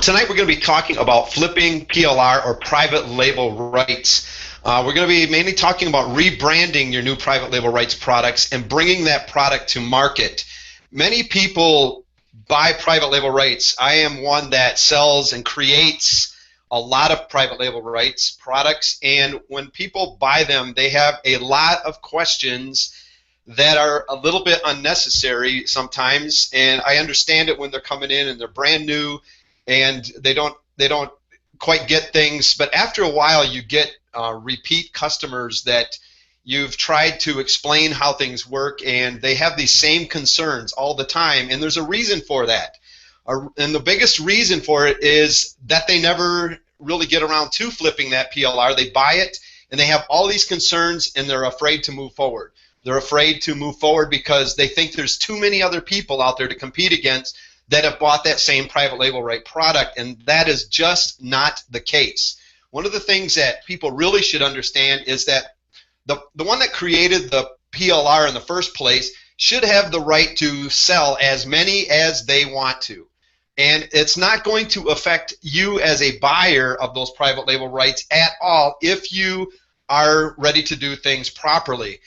Tonight we're going to be talking about flipping PLR or private label rights. We're going to be mainly talking about rebranding your new private label rights products and bringing that product to market. Many people buy private label rights. I am one that sells and creates a lot of private label rights products, and when people buy them, they have a lot of questions that are a little bit unnecessary sometimes, and I understand it when they're coming in and they're brand new and they don't quite get things, but after a while you get repeat customers that you've tried to explain how things work and they have these same concerns all the time, and there's a reason for that. And the biggest reason for it is that they never really get around to flipping that PLR. They buy it and they have all these concerns and they're afraid to move forward. They're afraid to move forward because they think there's too many other people out there to compete against that have bought that same private label right product, and that is just not the case. One of the things that people really should understand is that the one that created the PLR in the first place should have the right to sell as many as they want to. And it's not going to affect you as a buyer of those private label rights at all if you are ready to do things properly.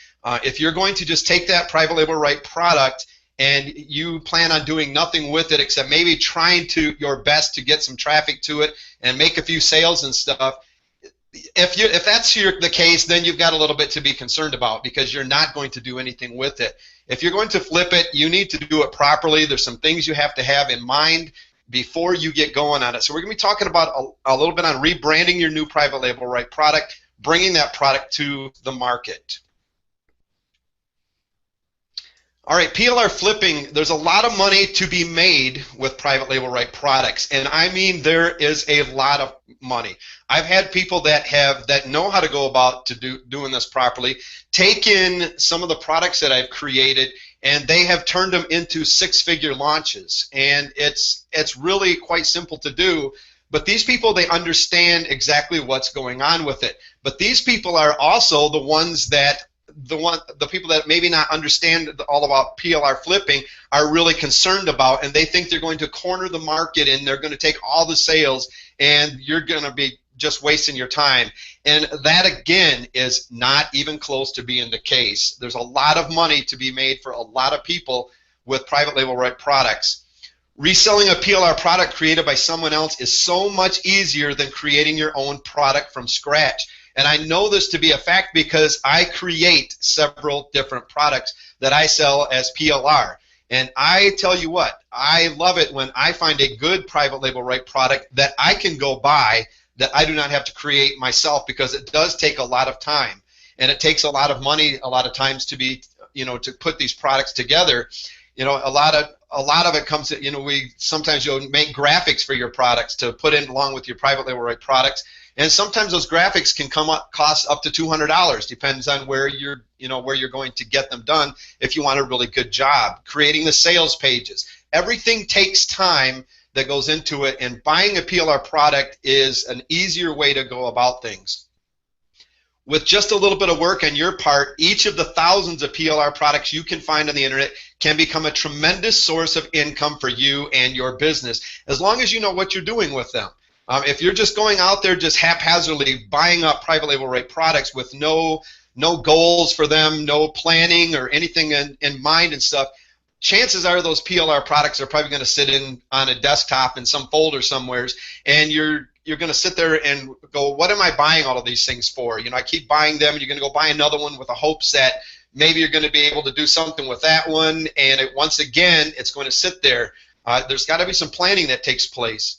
If you're going to just take that private label right product and you plan on doing nothing with it except maybe trying your best to get some traffic to it and make a few sales and stuff, if that's the case, then you've got a little bit to be concerned about because you're not going to do anything with it. If you're going to flip it, you need to do it properly. There's some things you have to have in mind before you get going on it. So we're going to be talking about a little bit on rebranding your new private label right product, bringing that product to the market. All right, PLR flipping, there's a lot of money to be made with private label right products, and I mean there is a lot of money. I've had people that know how to go about doing this properly, take in some of the products that I've created, and they have turned them into six-figure launches, and it's really quite simple to do. But these people, they understand exactly what's going on with it. But these people are also the ones that the people that maybe not understand all about PLR flipping are really concerned about, and they think they're going to corner the market and they're going to take all the sales and you're going to be just wasting your time. And that again is not even close to being the case. There's a lot of money to be made for a lot of people with private label right products. Reselling a PLR product created by someone else is so much easier than creating your own product from scratch. And I know this to be a fact because I create several different products that I sell as PLR. And I tell you what, I love it when I find a good private label right product that I can go buy that I do not have to create myself, because it does take a lot of time. And it takes a lot of money a lot of times to to put these products together. A lot of it comes to, sometimes you'll make graphics for your products to put in along with your private label right products. And sometimes those graphics can cost up to $200. Depends on where you're going to get them done. If you want a really good job, creating the sales pages, everything takes time that goes into it. And buying a PLR product is an easier way to go about things. With just a little bit of work on your part, each of the thousands of PLR products you can find on the internet can become a tremendous source of income for you and your business, as long as you know what you're doing with them. If you're just going out there just haphazardly buying up private label right products with no goals for them, no planning or anything in mind and stuff, chances are those PLR products are probably going to sit on a desktop in some folder somewheres, and you're going to sit there and go, what am I buying all of these things for? I keep buying them, and you're going to go buy another one with the hopes that maybe you're going to be able to do something with that one, and once again, it's going to sit there. There's got to be some planning that takes place.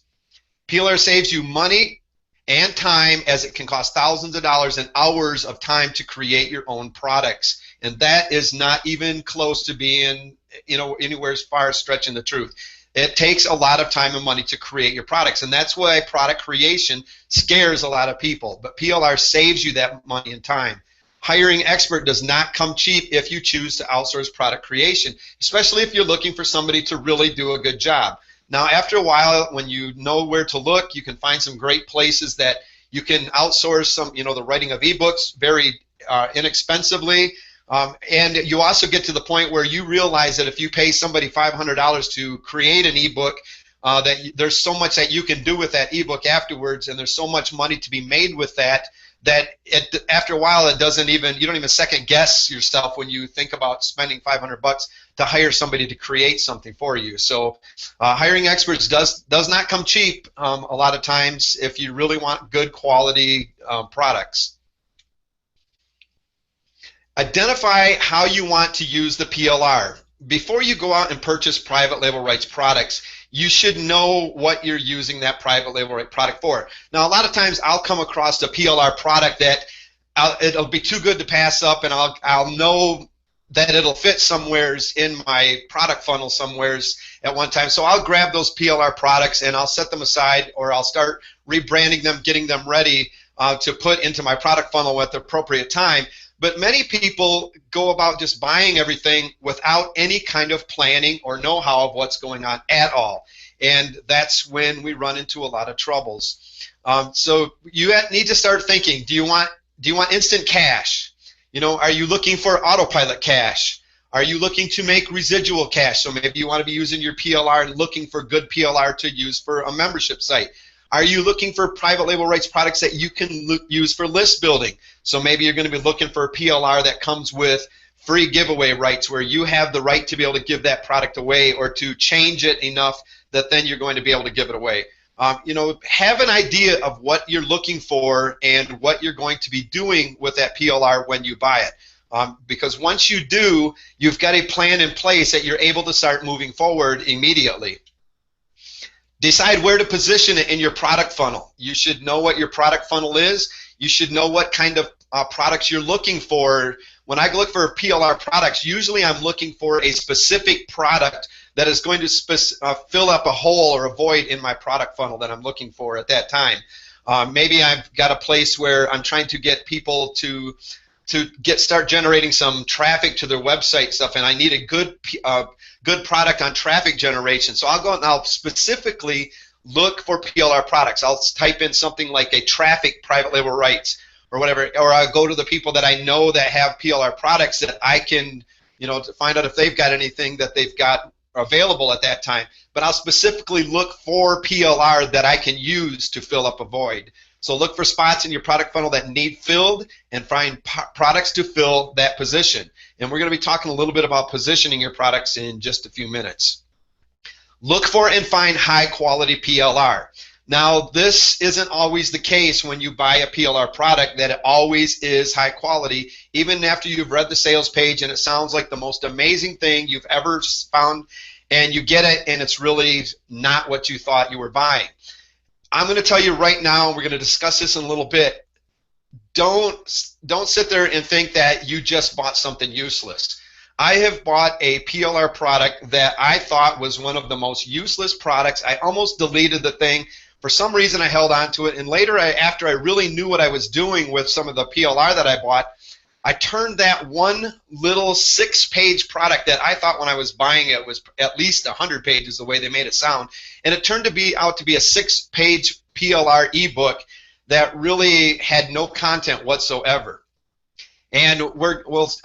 PLR saves you money and time, as it can cost thousands of dollars and hours of time to create your own products. And that is not even close to being, anywhere as far as stretching the truth. It takes a lot of time and money to create your products, and that's why product creation scares a lot of people. But PLR saves you that money and time. Hiring expert does not come cheap if you choose to outsource product creation, especially if you're looking for somebody to really do a good job. Now, after a while, when you know where to look, you can find some great places that you can outsource some, the writing of ebooks very inexpensively. And you also get to the point where you realize that if you pay somebody $500 to create an ebook, there's so much that you can do with that ebook afterwards, and there's so much money to be made with that after a while you don't even second guess yourself when you think about spending $500 to hire somebody to create something for you. So hiring experts does not come cheap a lot of times if you really want good quality products. Identify how you want to use the PLR. Before you go out and purchase private label rights products, you should know what you're using that private label right product for. Now, a lot of times I'll come across a PLR product that it'll be too good to pass up, and I'll know that it'll fit somewheres in my product funnel somewheres at one time. So I'll grab those PLR products and I'll set them aside, or I'll start rebranding them, getting them ready to put into my product funnel at the appropriate time. But many people go about just buying everything without any kind of planning or know-how of what's going on at all. And that's when we run into a lot of troubles. So you need to start thinking, do you want instant cash? You know, are you looking for autopilot cash? Are you looking to make residual cash? So maybe you want to be using your PLR and looking for good PLR to use for a membership site. Are you looking for private label rights products that you can use for list building? So maybe you're going to be looking for a PLR that comes with free giveaway rights where you have the right to be able to give that product away or to change it enough that then you're going to be able to give it away. You know, have an idea of what you're looking for and what you're going to be doing with that PLR when you buy it. Because once you do, you've got a plan in place that you're able to start moving forward immediately. Decide where to position it in your product funnel. You should know what your product funnel is. You should know what kind of products you're looking for. When I look for PLR products, usually I'm looking for a specific product that is going to fill up a hole or a void in my product funnel that I'm looking for at that time. Maybe I've got a place where I'm trying to get people to start generating some traffic to their website stuff, and I need a good product on traffic generation. So I'll go and I'll specifically look for PLR products. I'll type in something like a traffic private label rights or whatever, or I'll go to the people that I know that have PLR products that I can, you know, to find out if they've got anything that they've got available at that time. But I'll specifically look for PLR that I can use to fill up a void. So look for spots in your product funnel that need filled and find products to fill that position. And we're going to be talking a little bit about positioning your products in just a few minutes. Look for and find high quality PLR. Now, this isn't always the case when you buy a PLR product, that it always is high quality, even after you've read the sales page and it sounds like the most amazing thing you've ever found, and you get it and it's really not what you thought you were buying. I'm going to tell you right now, we're going to discuss this in a little bit, don't sit there and think that you just bought something useless. I have bought a PLR product that I thought was one of the most useless products. I almost deleted the thing. For some reason, I held on to it, and later, after I really knew what I was doing with some of the PLR that I bought, I turned that one little 6-page product that I thought when I was buying it was at least 100 pages the way they made it sound, and it turned out to be a 6-page PLR ebook that really had no content whatsoever. And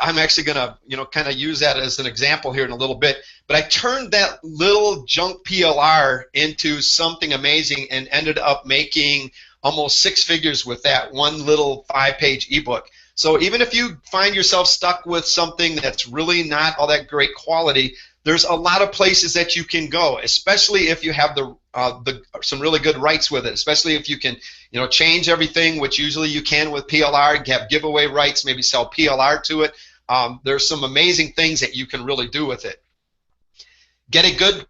I'm actually going to, kind of use that as an example here in a little bit. But I turned that little junk PLR into something amazing and ended up making almost 6 figures with that one little 5-page ebook. So even if you find yourself stuck with something that's really not all that great quality, there's a lot of places that you can go, especially if you have some really good rights with it, especially if you can change everything, which usually you can with PLR, have giveaway rights, maybe sell PLR to it. There's some amazing things that you can really do with it. Get a good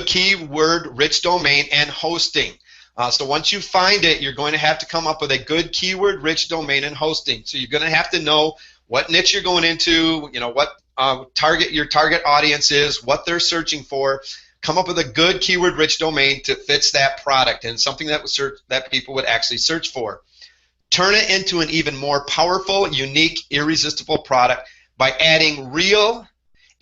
keyword-rich domain and hosting. So once you find it, you're going to have to come up with a good keyword-rich domain and hosting. So you're going to have to know what niche you're going into, what your target audience is, what they're searching for. Come up with a good keyword-rich domain that fits that product and something that people would actually search for. Turn it into an even more powerful, unique, irresistible product by adding real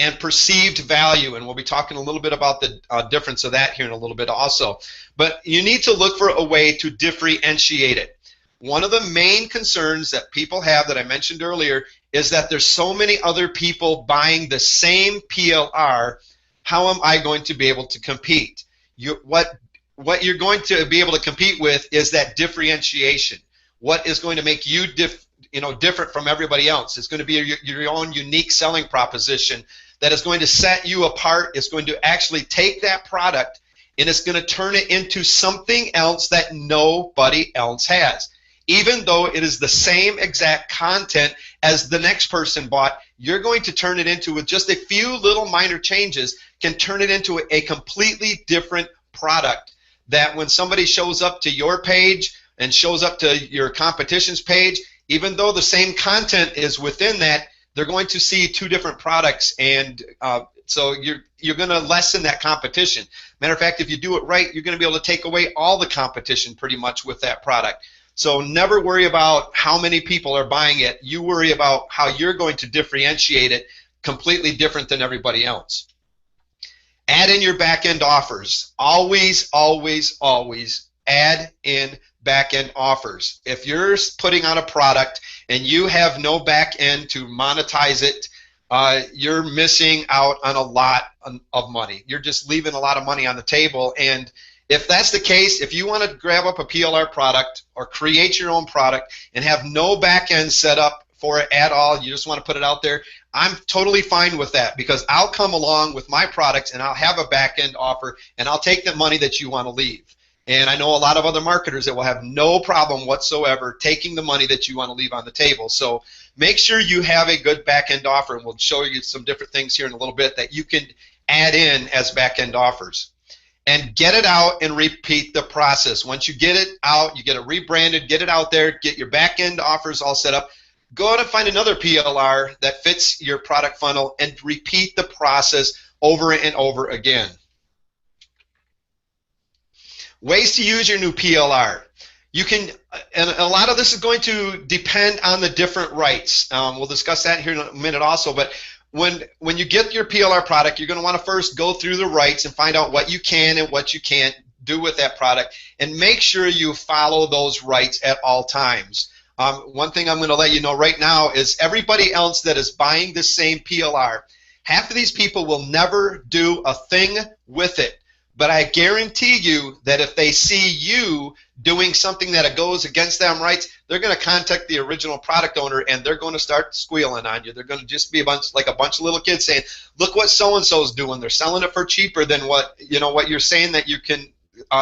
and perceived value, and we'll be talking a little bit about the difference of that here in a little bit also. But you need to look for a way to differentiate it. One of the main concerns that people have that I mentioned earlier is that there's so many other people buying the same PLR. How am I going to be able to compete? What you're going to be able to compete with is that differentiation. What is going to make you different from everybody else? It's going to be your own unique selling proposition that is going to set you apart. It's going to actually take that product and it's going to turn it into something else that nobody else has. Even though it is the same exact content as the next person bought, you're going to turn it into, with just a few little minor changes, can turn it into a completely different product that when somebody shows up to your page and shows up to your competition's page, even though the same content is within that, they're going to see two different products, and so you're going to lessen that competition. Matter of fact, if you do it right, you're going to be able to take away all the competition pretty much with that product. So never worry about how many people are buying it. You worry about how you're going to differentiate it completely different than everybody else. Add in your back-end offers. Always, always, always add in back-end offers. If you're putting on a product and you have no back-end to monetize it, you're missing out on a lot of money. You're just leaving a lot of money on the table. And if that's the case, if you want to grab up a PLR product or create your own product and have no back-end set up for it at all, you just want to put it out there, I'm totally fine with that, because I'll come along with my products and I'll have a back-end offer and I'll take the money that you want to leave. And I know a lot of other marketers that will have no problem whatsoever taking the money that you want to leave on the table. So make sure you have a good back-end offer, and we'll show you some different things here in a little bit that you can add in as back-end offers. And get it out and repeat the process. Once you get it out, you get it rebranded, get it out there, get your back-end offers all set up, go out and find another PLR that fits your product funnel and repeat the process over and over again. Ways to use your new PLR. You can, and a lot of this is going to depend on the different rights. We'll discuss that here in a minute also, but when you get your PLR product, you're going to want to first go through the rights and find out what you can and what you can't do with that product, and make sure you follow those rights at all times. One thing I'm going to let you know right now is everybody else that is buying the same PLR, half of these people will never do a thing with it. But I guarantee you that if they see you doing something that goes against them rights, they're going to contact the original product owner and they're going to start squealing on you. They're going to just be like a bunch of little kids saying, "Look what so-and-so's doing. They're selling it for cheaper than what you're saying that you can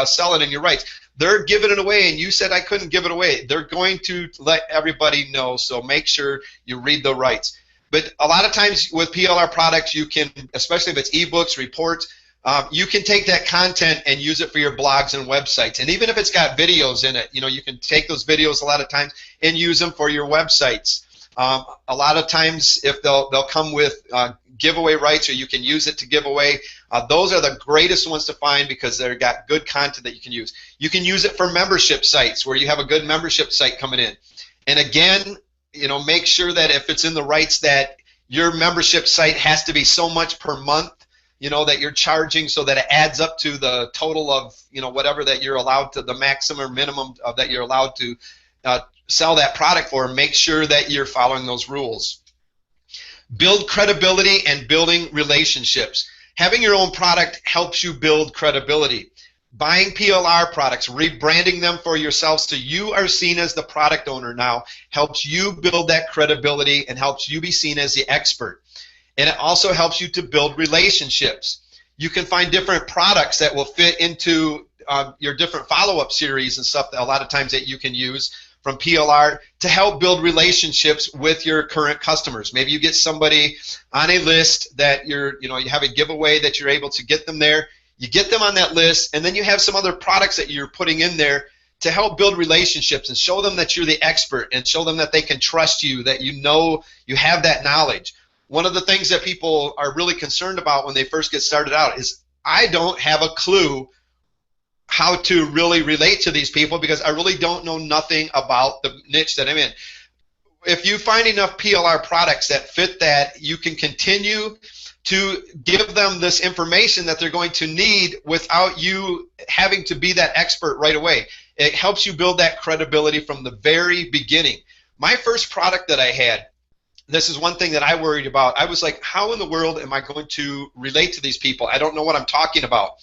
sell it in your rights. They're giving it away, and you said I couldn't give it away." They're going to let everybody know. So make sure you read the rights. But a lot of times with PLR products, you can, especially if it's ebooks, reports, you can take that content and use it for your blogs and websites. And even if it's got videos in it, you can take those videos a lot of times and use them for your websites. A lot of times, if they'll come with giveaway rights, or you can use it to give away. Those are the greatest ones to find because they've got good content that you can use. You can use it for membership sites where you have a good membership site coming in. And again, make sure that if it's in the rights that your membership site has to be so much per month, that you're charging, so that it adds up to the total of, whatever that you're allowed to, the maximum or minimum that you're allowed to sell that product for. Make sure that you're following those rules. Build credibility and building relationships. Having your own product helps you build credibility. Buying PLR products, rebranding them for yourself so you are seen as the product owner now, helps you build that credibility and helps you be seen as the expert. And it also helps you to build relationships. You can find different products that will fit into your different follow-up series and stuff that a lot of times that you can use from PLR to help build relationships with your current customers. Maybe you get somebody on a list that you have a giveaway that you're able to get them there. You get them on that list, and then you have some other products that you're putting in there to help build relationships and show them that you're the expert and show them that they can trust you, that you have that knowledge. One of the things that people are really concerned about when they first get started out is, I don't have a clue how to really relate to these people because I really don't know nothing about the niche that I'm in. If you find enough PLR products that fit that, you can continue to give them this information that they're going to need without you having to be that expert right away. It helps you build that credibility from the very beginning. My first product that I had, this is one thing that I worried about. I was like, how in the world am I going to relate to these people? I don't know what I'm talking about.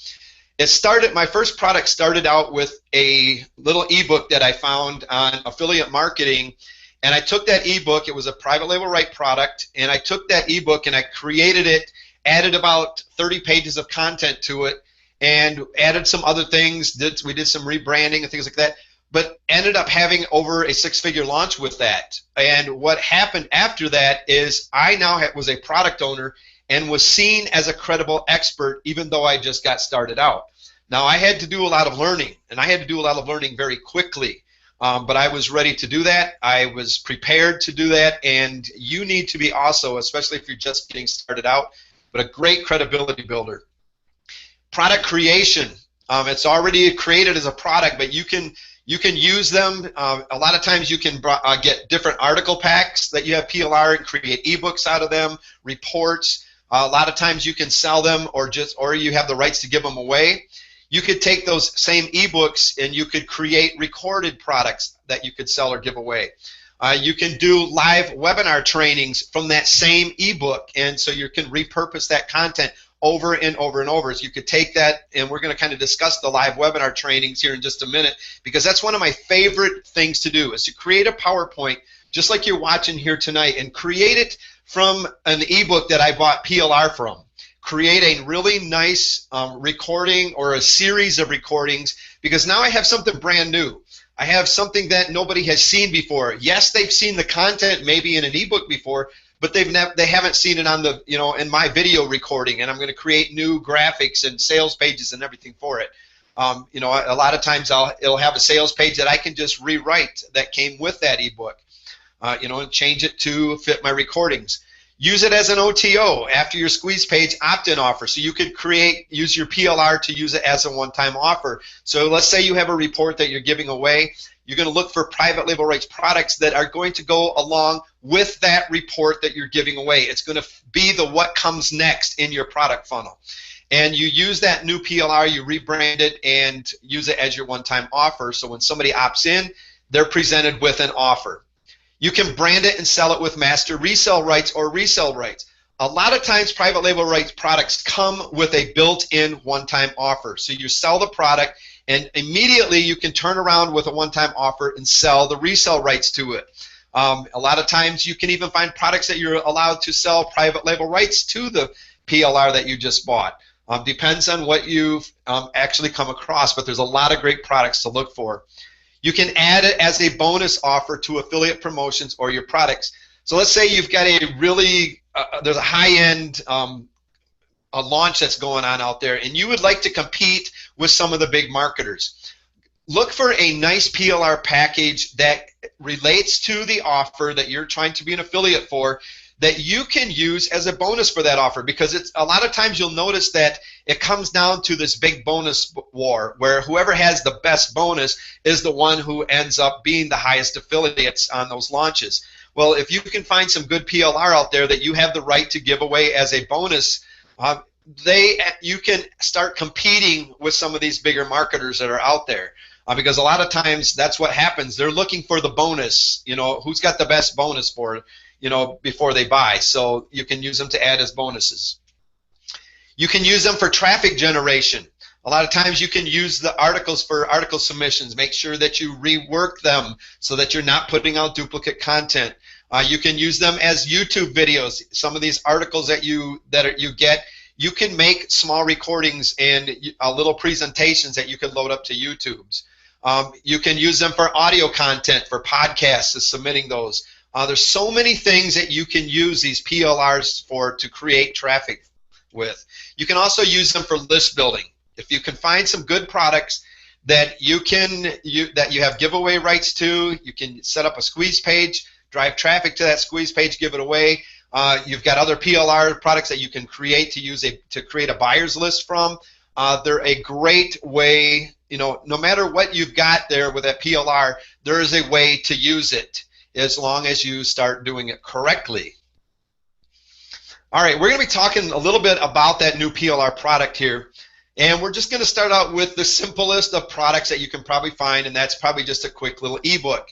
My first product started out with a little ebook that I found on affiliate marketing, and I took that ebook. It was a private label right product, and I took that ebook and I created it, added about 30 pages of content to it, and added some other things. We did some rebranding and things like that, but ended up having over a six-figure launch with that. And what happened after that is I now was a product owner and was seen as a credible expert, even though I just got started out. Now, I had to do a lot of learning, and I had to do a lot of learning very quickly, but I was ready to do that. I was prepared to do that, and you need to be also, especially if you're just getting started out, but a great credibility builder. Product creation. It's already created as a product, but you can use them. A lot of times you can get different article packs that you have PLR and create ebooks out of them, reports. A lot of times you can sell them, or you have the rights to give them away. You could take those same ebooks and you could create recorded products that you could sell or give away. You can do live webinar trainings from that same ebook, and so you can repurpose that content over and over and over. So you could take that, and we're going to kind of discuss the live webinar trainings here in just a minute, because that's one of my favorite things to do, is to create a PowerPoint just like you're watching here tonight, and create it from an ebook that I bought PLR from. Create a really nice recording or a series of recordings, because now I have something brand new. I have something that nobody has seen before. Yes, they've seen the content maybe in an ebook before, but they haven't seen it on the, in my video recording, and I'm going to create new graphics and sales pages and everything for it. A lot of times it'll have a sales page that I can just rewrite that came with that ebook, and change it to fit my recordings. Use it as an OTO after your squeeze page opt-in offer. So you could use your PLR to use it as a one-time offer. So let's say you have a report that you're giving away. You're going to look for private label rights products that are going to go along with that report that you're giving away. It's going to be the what comes next in your product funnel. And you use that new PLR, you rebrand it, and use it as your one-time offer. So when somebody opts in, they're presented with an offer. You can brand it and sell it with master resale rights or resale rights. A lot of times private label rights products come with a built-in one-time offer. So you sell the product, and immediately you can turn around with a one-time offer and sell the resale rights to it. A lot of times you can even find products that you're allowed to sell private label rights to the PLR that you just bought. Depends on what you've actually come across, but there's a lot of great products to look for. You can add it as a bonus offer to affiliate promotions or your products. So let's say you've got a really, there's a high-end a launch that's going on out there, and you would like to compete with some of the big marketers. Look for a nice PLR package that relates to the offer that you're trying to be an affiliate for, that you can use as a bonus for that offer, because it's a lot of times you'll notice that it comes down to this big bonus war, where whoever has the best bonus is the one who ends up being the highest affiliates on those launches. Well, if you can find some good PLR out there that you have the right to give away as a bonus, you can start competing with some of these bigger marketers that are out there. Because a lot of times that's what happens. They're looking for the bonus, who's got the best bonus for it, before they buy. So you can use them to add as bonuses. You can use them for traffic generation. A lot of times you can use the articles for article submissions. Make sure that you rework them so that you're not putting out duplicate content. You can use them as YouTube videos. Some of these articles that you get, you can make small recordings and little presentations that you can load up to YouTube's. You can use them for audio content, for podcasts, submitting those. There's so many things that you can use these PLRs for to create traffic with. You can also use them for list building. If you can find some good products that you have giveaway rights to, you can set up a squeeze page, drive traffic to that squeeze page, give it away. You've got other PLR products that you can create to create a buyer's list from. They're a great way, no matter what you've got there with that PLR, there is a way to use it, as long as you start doing it correctly. All right, we're going to be talking a little bit about that new PLR product here, and we're just going to start out with the simplest of products that you can probably find, and that's probably just a quick little ebook.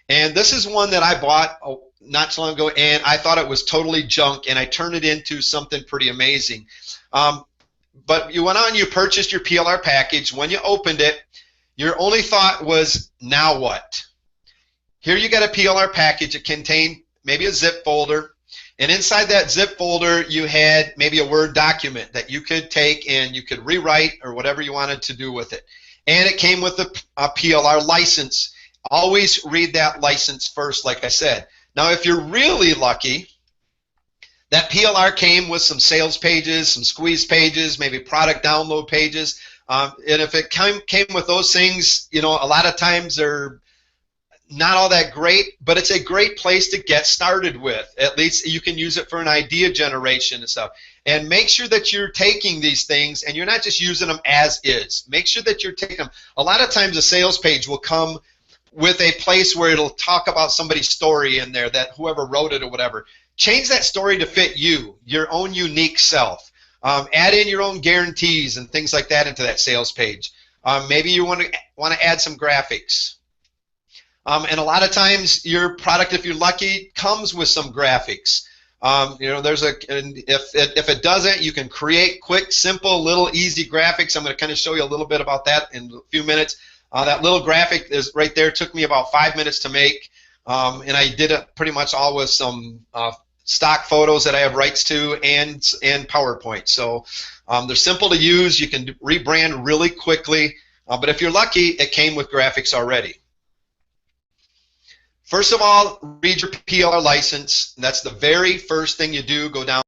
And this is one that I bought not so long ago, and I thought it was totally junk, and I turned it into something pretty amazing. but you went on, you purchased your PLR package. When you opened it, your only thought was, now what? Here you got a PLR package. It contained maybe a zip folder, and inside that zip folder you had maybe a Word document that you could take and you could rewrite or whatever you wanted to do with it. And it came with a PLR license. Always read that license first, like I said. Now, if you're really lucky, that PLR came with some sales pages, some squeeze pages, maybe product download pages. And if it came with those things, you know, a lot of times they're not all that great, but it's a great place to get started with. At least you can use it for an idea generation and stuff. And make sure that you're taking these things and you're not just using them as is. Make sure that you're taking them. A lot of times a sales page will come with a place where it'll talk about somebody's story in there, that whoever wrote it or whatever. Change that story to fit you, your own unique self. Add in your own guarantees and things like that into that sales page. Maybe you want to add some graphics. And a lot of times your product, if you're lucky, comes with some graphics. You know, if it doesn't, you can create quick, simple, little, easy graphics. I'm going to kind of show you a little bit about that in a few minutes. That little graphic is right there. It took me about 5 minutes to make, and I did it pretty much all with some stock photos that I have rights to and PowerPoint. So they're simple to use. You can rebrand really quickly, but if you're lucky, it came with graphics already. First of all, read your PLR license. That's the very first thing you do. Go down